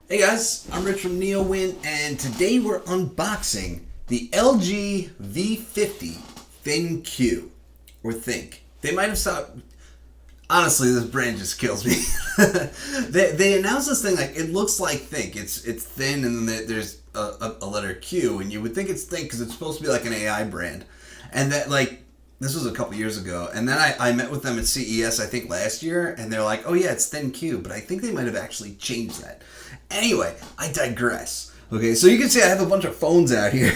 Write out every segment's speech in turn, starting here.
Hey guys, I'm Rich from NeoWin, and today we're unboxing the LG V50 ThinQ, or Think. They might have stopped. Honestly, this brand just kills me. they announced this thing like it looks like Think. It's thin, and then there's a letter Q, and you would think it's Think because it's supposed to be like an AI brand, and that like. This was a couple years ago, and then I met with them at CES, I think last year, and they're like, oh yeah, it's ThinQ, but I think they might have actually changed that. Anyway, I digress. Okay, so you can see I have a bunch of phones out here.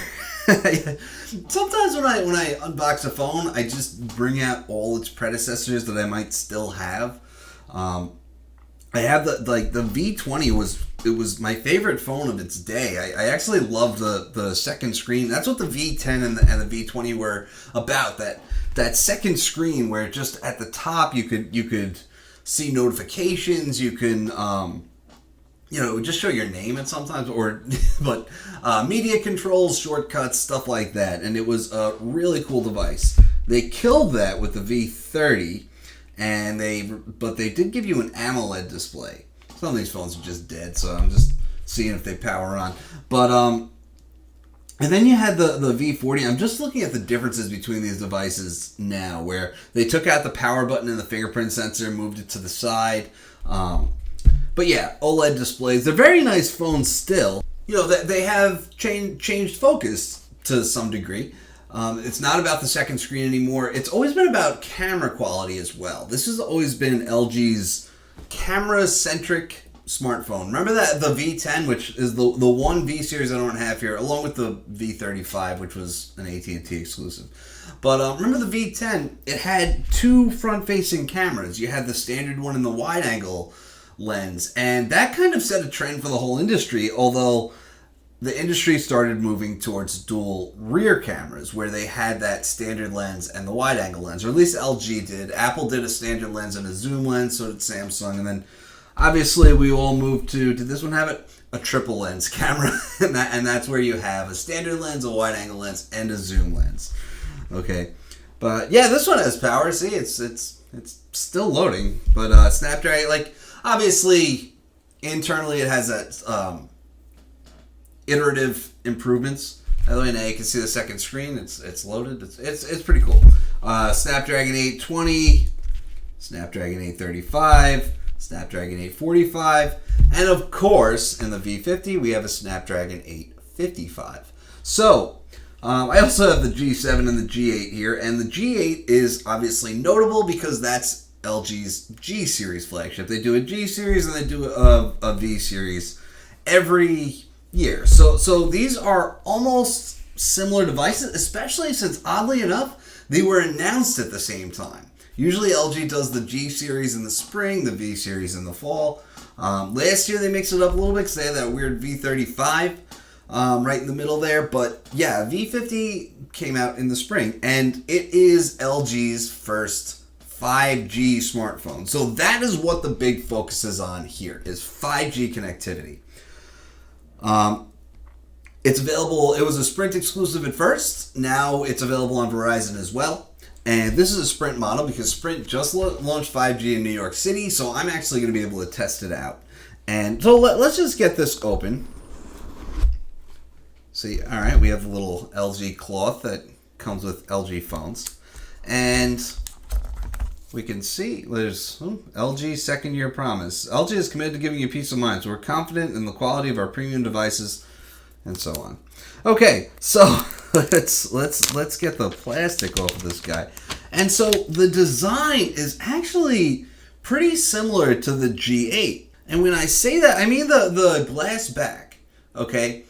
Sometimes when I unbox a phone, I just bring out all its predecessors that I might still have. I have the V20 was my favorite phone of its day. I actually loved the second screen. That's what the V10 and the V20 were about. That second screen where just at the top you could see notifications. You can it would just show your name at sometimes, but media controls, shortcuts, stuff like that. And it was a really cool device. They killed that with the V30. But they did give you an AMOLED display. Some of these phones are just dead, so I'm just seeing if they power on. But and then you had the V40. I'm just looking at the differences between these devices now, where they took out the power button and the fingerprint sensor, moved it to the side. But yeah, OLED displays. They're very nice phones still. You know, they have changed focus to some degree. It's not about the second screen anymore. It's always been about camera quality as well. This has always been LG's camera-centric smartphone. Remember that the V10, which is the one V series I don't have here, along with the V35, which was an AT&T exclusive. But remember the V10? It had two front-facing cameras. You had the standard one and the wide-angle lens, and that kind of set a trend for the whole industry, although the industry started moving towards dual rear cameras where they had that standard lens and the wide angle lens, or at least LG did. Apple did a standard lens and a zoom lens, so did Samsung. And then obviously we all moved to, did this one have it? A triple lens camera. and that's where you have a standard lens, a wide angle lens, and a zoom lens. Okay. But yeah, this one has power. See, it's still loading. But Snapdragon, like, obviously internally it has that iterative improvements. By the way, now you can see the second screen. It's loaded. It's pretty cool. Snapdragon 820, Snapdragon 835, Snapdragon 845, and of course, in the V50, we have a Snapdragon 855. So, I also have the G7 and the G8 here, and the G8 is obviously notable because that's LG's G series flagship. They do a G series and they do a V series every year. So these are almost similar devices, especially since, oddly enough, they were announced at the same time. Usually LG does the G series in the spring, the V series in the fall. Last year they mixed it up a little bit because they had that weird V35 right in the middle there. But yeah, V50 came out in the spring, and it is LG's first 5G smartphone. So that is what the big focus is on here, is 5G connectivity. It's available. It was a Sprint exclusive at first. Now it's available on Verizon as well. And this is a Sprint model because Sprint just launched 5G in New York City. So I'm actually going to be able to test it out. And so let's just get this open. See, all right, we have a little LG cloth that comes with LG phones. And we can see there's LG second year promise. LG is committed to giving you peace of mind, so we're confident in the quality of our premium devices, and so on. Okay, so let's get the plastic off of this guy. And so the design is actually pretty similar to the G8. And when I say that, I mean the glass back. Okay,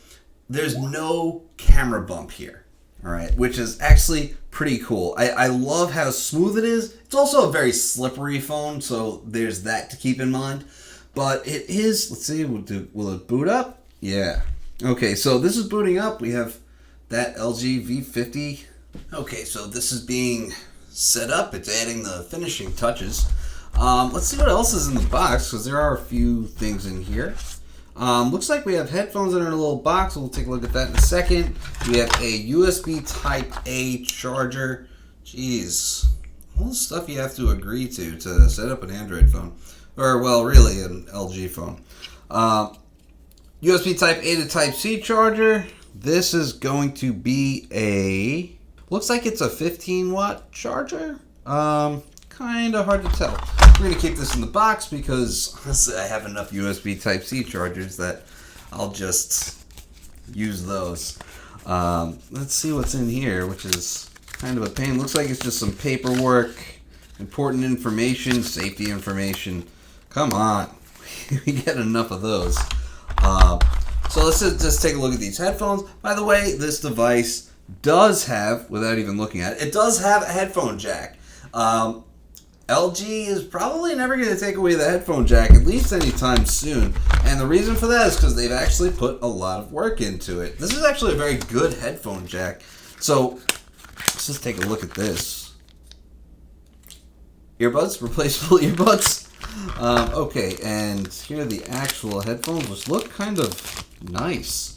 there's no camera bump here. All right, which is actually pretty cool. I love how smooth it is. It's also a very slippery phone, so there's that to keep in mind. But it is, let's see, will it boot up? Yeah. Okay, so this is booting up. We have that LG V50. Okay, so this is being set up. It's adding the finishing touches. Let's see what else is in the box, because there are a few things in here. Looks like we have headphones that are in a little box. We'll take a look at that in a second. We have a USB Type-A charger. Jeez. All the stuff you have to agree to set up an Android phone. Or, well, really, an LG phone. USB Type A to Type C charger. This is going to be a, looks like it's a 15 watt charger. Kind of hard to tell. We're going to keep this in the box because honestly, I have enough USB Type C chargers that I'll just use those. Let's see what's in here, which is kind of a pain. Looks like it's just some paperwork, important information, safety information. Come on. We get enough of those. So let's just take a look at these headphones. By the way, this device does have, without even looking at it, it does have a headphone jack. LG is probably never going to take away the headphone jack, at least anytime soon. And the reason for that is because they've actually put a lot of work into it. This is actually a very good headphone jack. So let's just take a look at this. Earbuds, replaceable earbuds. Okay, and here are the actual headphones, which look kind of nice.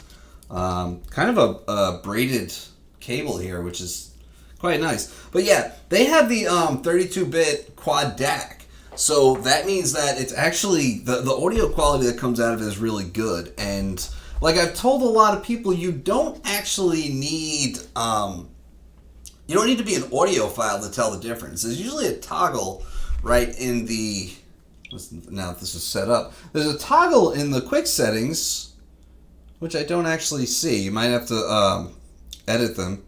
Kind of a braided cable here, which is quite nice. But yeah, they have the 32-bit quad DAC. So that means that it's actually, the audio quality that comes out of it is really good. And like I've told a lot of people, you don't actually need, you don't need to be an audiophile to tell the difference. There's usually a toggle right in the, now that this is set up, there's a toggle in the quick settings, which I don't actually see. You might have to edit them.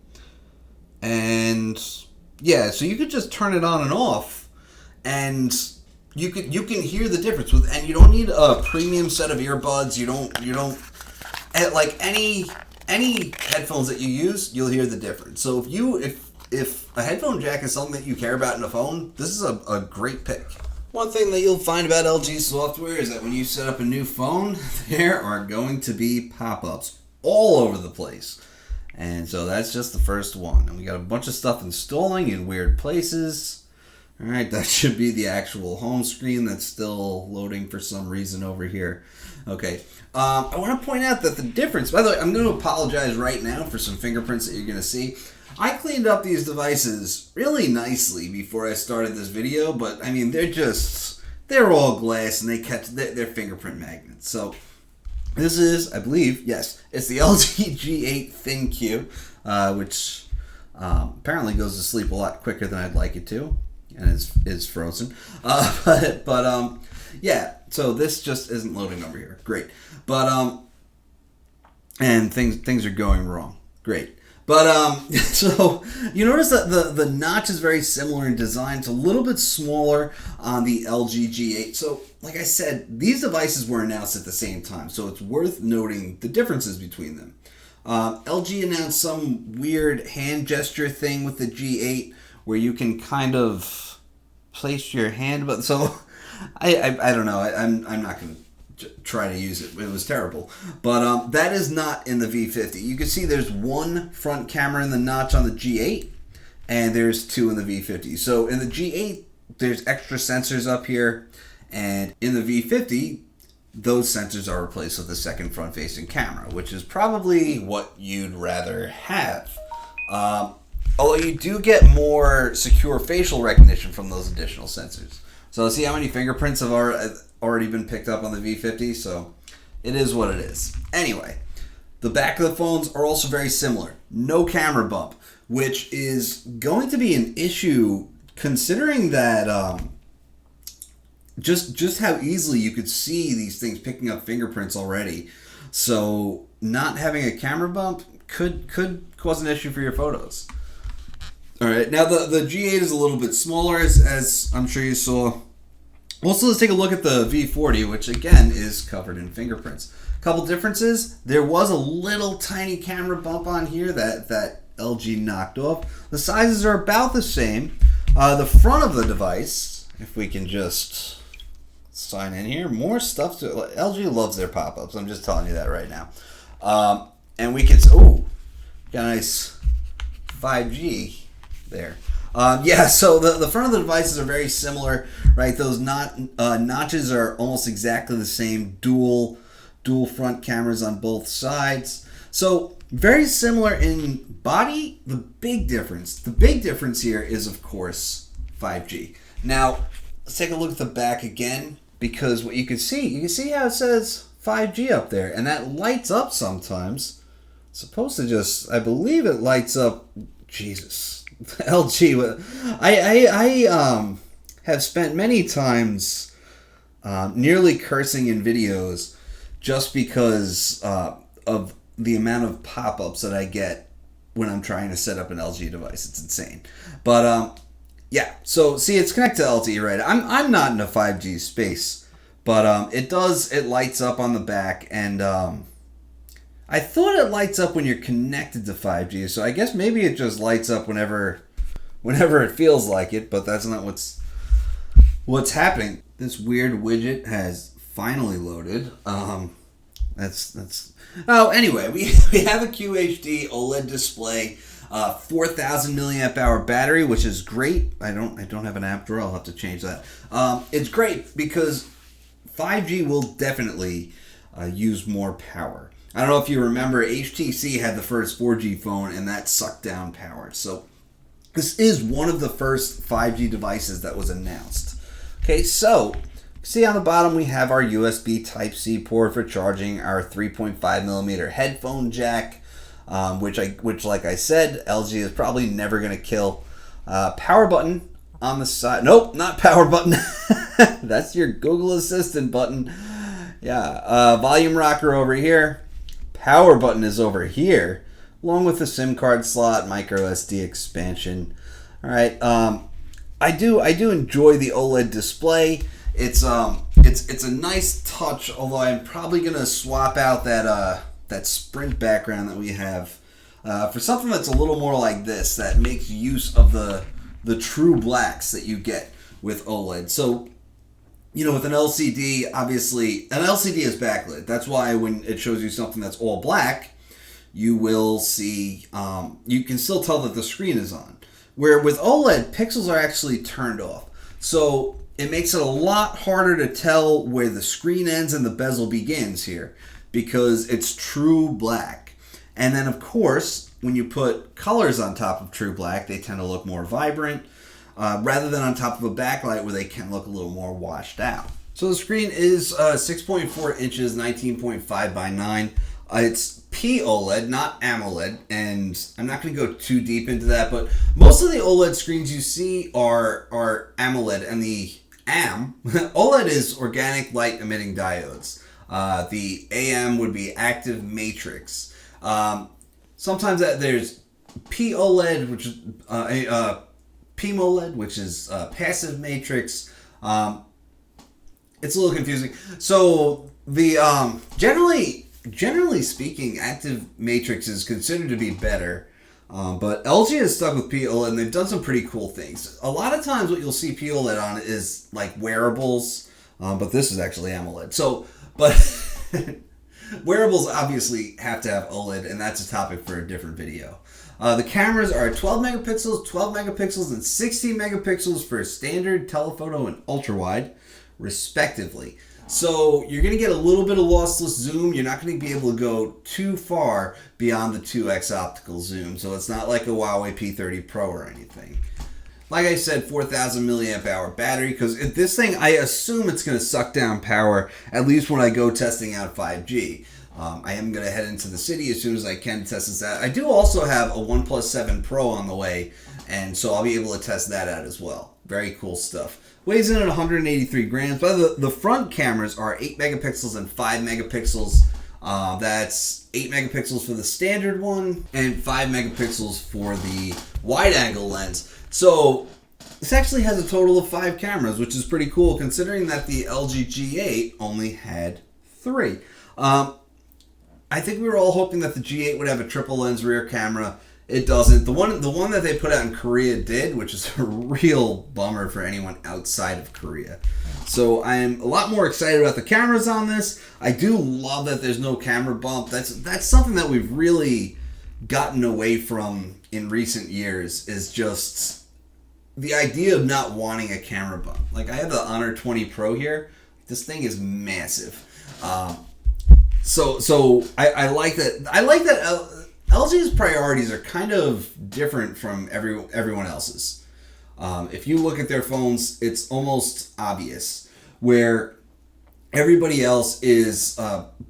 And yeah, so you could just turn it on and off, and you can hear the difference with, and you don't need a premium set of earbuds. You don't like any headphones that you use, you'll hear the difference. So if a headphone jack is something that you care about in a phone, this is a great pick. One thing that you'll find about LG software is that when you set up a new phone, there are going to be pop-ups all over the place. And so that's just the first one. And we got a bunch of stuff installing in weird places. All right, that should be the actual home screen that's still loading for some reason over here. Okay, I want to point out that the difference, by the way, I'm going to apologize right now for some fingerprints that you're going to see. I cleaned up these devices really nicely before I started this video, but I mean, they're all glass and they catch, they're fingerprint magnets. So this is, I believe, yes, it's the LG G8 ThinQ, which apparently goes to sleep a lot quicker than I'd like it to, and is frozen. Yeah, so this just isn't loading over here. Great. But, and things are going wrong. Great. But, so you notice that the notch is very similar in design. It's a little bit smaller on the LG G8. So, like I said, these devices were announced at the same time. So it's worth noting the differences between them. LG announced some weird hand gesture thing with the G8 where you can kind of place your hand. But so, I don't know. I'm not going to try to use it. It was terrible. But that is not in the V50. You can see there's one front camera in the notch on the G8, and there's two in the V50. So in the G8, there's extra sensors up here, and in the V50, those sensors are replaced with a second front-facing camera, which is probably what you'd rather have. Although you do get more secure facial recognition from those additional sensors. So see how many fingerprints have already been picked up on the V50, so it is what it is. Anyway, the back of the phones are also very similar. No camera bump, which is going to be an issue considering that just how easily you could see these things picking up fingerprints already. So not having a camera bump could cause an issue for your photos. All right, now the G8 is a little bit smaller, as I'm sure you saw. Also, let's take a look at the V40, which again is covered in fingerprints. A couple differences. There was a little tiny camera bump on here that LG knocked off. The sizes are about the same. The front of the device, if we can just sign in here, more stuff to LG loves their pop-ups. I'm just telling you that right now. And we can, got a nice 5G there. Yeah, so the front of the devices are very similar, right? Those notches are almost exactly the same, dual front cameras on both sides. So very similar in body. The big difference here is, of course, 5G. Now, let's take a look at the back again, because what you can see how it says 5G up there, and that lights up sometimes. It's supposed to just, I believe it lights up. Jesus, LG. I have spent many times nearly cursing in videos just because of the amount of pop-ups that I get when I'm trying to set up an LG device. It's insane. But yeah, so see, it's connected to LTE, right? I'm not in a 5G space, but it lights up on the back, and I thought it lights up when you're connected to 5G, so I guess maybe it just lights up whenever it feels like it, but that's not what's happening. This weird widget has finally loaded. Oh, anyway, we have a QHD OLED display, 4,000 milliamp hour battery, which is great. I don't have an app drawer. I'll have to change that. It's great because 5G will definitely use more power. I don't know if you remember, HTC had the first 4G phone, and that sucked down power. So this is one of the first 5G devices that was announced. Okay, so see on the bottom we have our USB Type-C port for charging, our 3.5 millimeter headphone jack, which like I said, LG is probably never going to kill. Power button on the side. Nope, not power button. That's your Google Assistant button. Yeah, volume rocker over here. Power button is over here, along with the SIM card slot, micro SD expansion. All right, I do enjoy the OLED display. It's a nice touch, although I'm probably gonna swap out that Sprint background that we have for something that's a little more like this, that makes use of the true blacks that you get with OLED. So, you know, with an LCD, obviously, an LCD is backlit. That's why when it shows you something that's all black, you will see, you can still tell that the screen is on. Where with OLED, pixels are actually turned off. So it makes it a lot harder to tell where the screen ends and the bezel begins here, because it's true black. And then, of course, when you put colors on top of true black, they tend to look more vibrant, rather than on top of a backlight where they can look a little more washed out. So the screen is 6.4 inches, 19.5 by 9. It's P-OLED, not AMOLED, and I'm not going to go too deep into that, but most of the OLED screens you see are AMOLED, and the AM, OLED is organic light emitting diodes. The AM would be active matrix. Sometimes there's P-OLED, which is PMOLED, which is passive matrix. It's a little confusing. So the generally speaking, active matrix is considered to be better, but LG has stuck with POLED, and they've done some pretty cool things. A lot of times what you'll see POLED on is like wearables, but this is actually AMOLED. So, but wearables obviously have to have OLED, and that's a topic for a different video. The cameras are 12 megapixels, 12 megapixels, and 16 megapixels for standard, telephoto, and ultra-wide, respectively. So you're going to get a little bit of lossless zoom. You're not going to be able to go too far beyond the 2x optical zoom. So it's not like a Huawei P30 Pro or anything. Like I said, 4,000 milliamp hour battery, because this thing, I assume it's going to suck down power, at least when I go testing out 5G. I am going to head into the city as soon as I can to test this out. I do also have a OnePlus 7 Pro on the way, and so I'll be able to test that out as well. Very cool stuff. Weighs in at 183 grams. But the front cameras are 8 megapixels and 5 megapixels. That's 8 megapixels for the standard one and 5 megapixels for the wide-angle lens. So this actually has a total of 5 cameras, which is pretty cool considering that the LG G8 only had 3. I think we were all hoping that the G8 would have a triple lens rear camera. It doesn't. The one that they put out in Korea did, which is a real bummer for anyone outside of Korea. So I am a lot more excited about the cameras on this. I do love that there's no camera bump. That's something that we've really gotten away from in recent years, is just the idea of not wanting a camera bump. Like I have the Honor 20 Pro here. This thing is massive. So I like that. I like that LG's priorities are kind of different from everyone else's. If you look at their phones, it's almost obvious. Where Everybody else is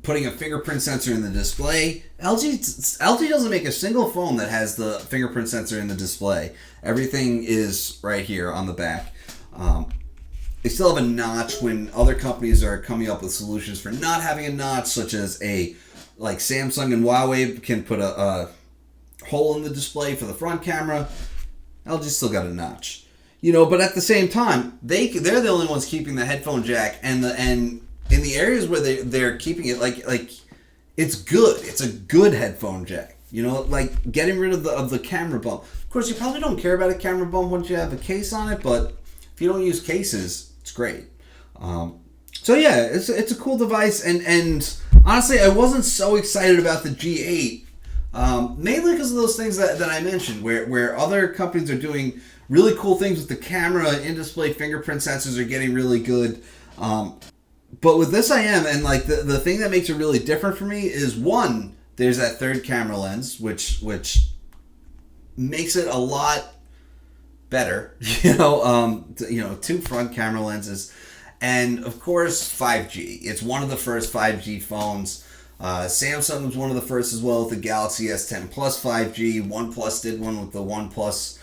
putting a fingerprint sensor in the display. LG doesn't make a single phone that has the fingerprint sensor in the display. Everything is right here on the back. They still have a notch when other companies are coming up with solutions for not having a notch, such as like Samsung and Huawei can put a hole in the display for the front camera. LG's still got a notch. But at the same time, they're the only ones keeping the headphone jack, and in the areas where they're keeping it, like it's good. It's a good headphone jack. Like getting rid of the camera bump. Of course, you probably don't care about a camera bump once you have a case on it, but if you don't use cases, it's great. So yeah, it's a cool device, and honestly, I wasn't so excited about the G8, mainly because of those things that I mentioned, where other companies are doing really cool things with the camera. In-display fingerprint sensors are getting really good. But with this I am, and like the thing that makes it really different for me is, one, there's that third camera lens, which makes it a lot better. Two front camera lenses, and of course 5G. It's one of the first 5G phones. Samsung was one of the first as well with the Galaxy S10 Plus 5G. OnePlus did one with the OnePlus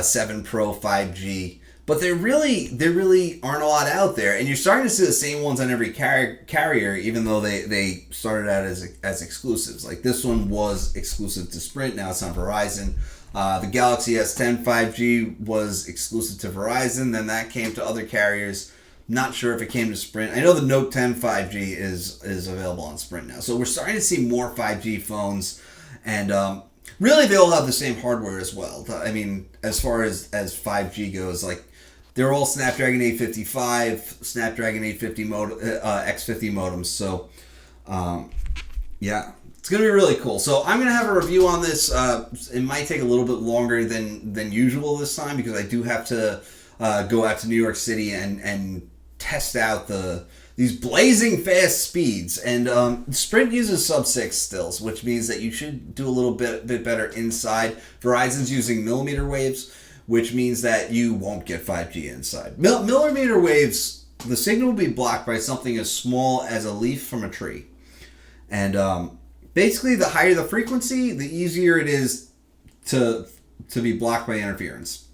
7 Pro 5G. But there really aren't a lot out there, and you're starting to see the same ones on every carrier, even though they started out as exclusives. Like this one was exclusive to Sprint, now it's on Verizon. The Galaxy S10 5G was exclusive to Verizon, then that came to other carriers. Not sure if it came to Sprint. I know the Note 10 5G is available on Sprint now. So we're starting to see more 5G phones, and really they all have the same hardware as well. I mean, as far as 5G goes, like, they're all Snapdragon 855, Snapdragon 850 X50 modems. So, yeah, it's going to be really cool. So I'm going to have a review on this. It might take a little bit longer than usual this time, because I do have to go out to New York City and test out these blazing fast speeds. And Sprint uses sub-6 stills, which means that you should do a little bit better inside. Verizon's using millimeter waves, which means that you won't get 5G inside. Millimeter waves, the signal will be blocked by something as small as a leaf from a tree. And basically, the higher the frequency, the easier it is to be blocked by interference.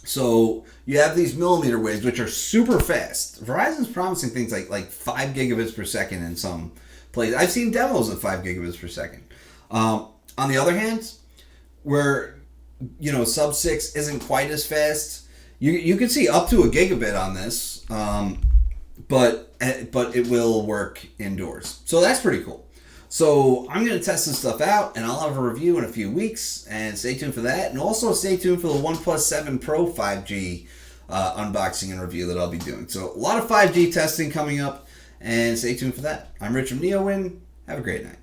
So you have these millimeter waves, which are super fast. Verizon's promising things like 5 gigabits per second in some places. I've seen demos of 5 gigabits per second. On the other hand, where sub-6 isn't quite as fast, you can see up to a gigabit on this, but it will work indoors. So that's pretty cool. So I'm going to test this stuff out, and I'll have a review in a few weeks, and stay tuned for that. And also stay tuned for the OnePlus 7 Pro 5G unboxing and review that I'll be doing. So a lot of 5G testing coming up, and stay tuned for that. I'm Rich from NeoWin. Have a great night.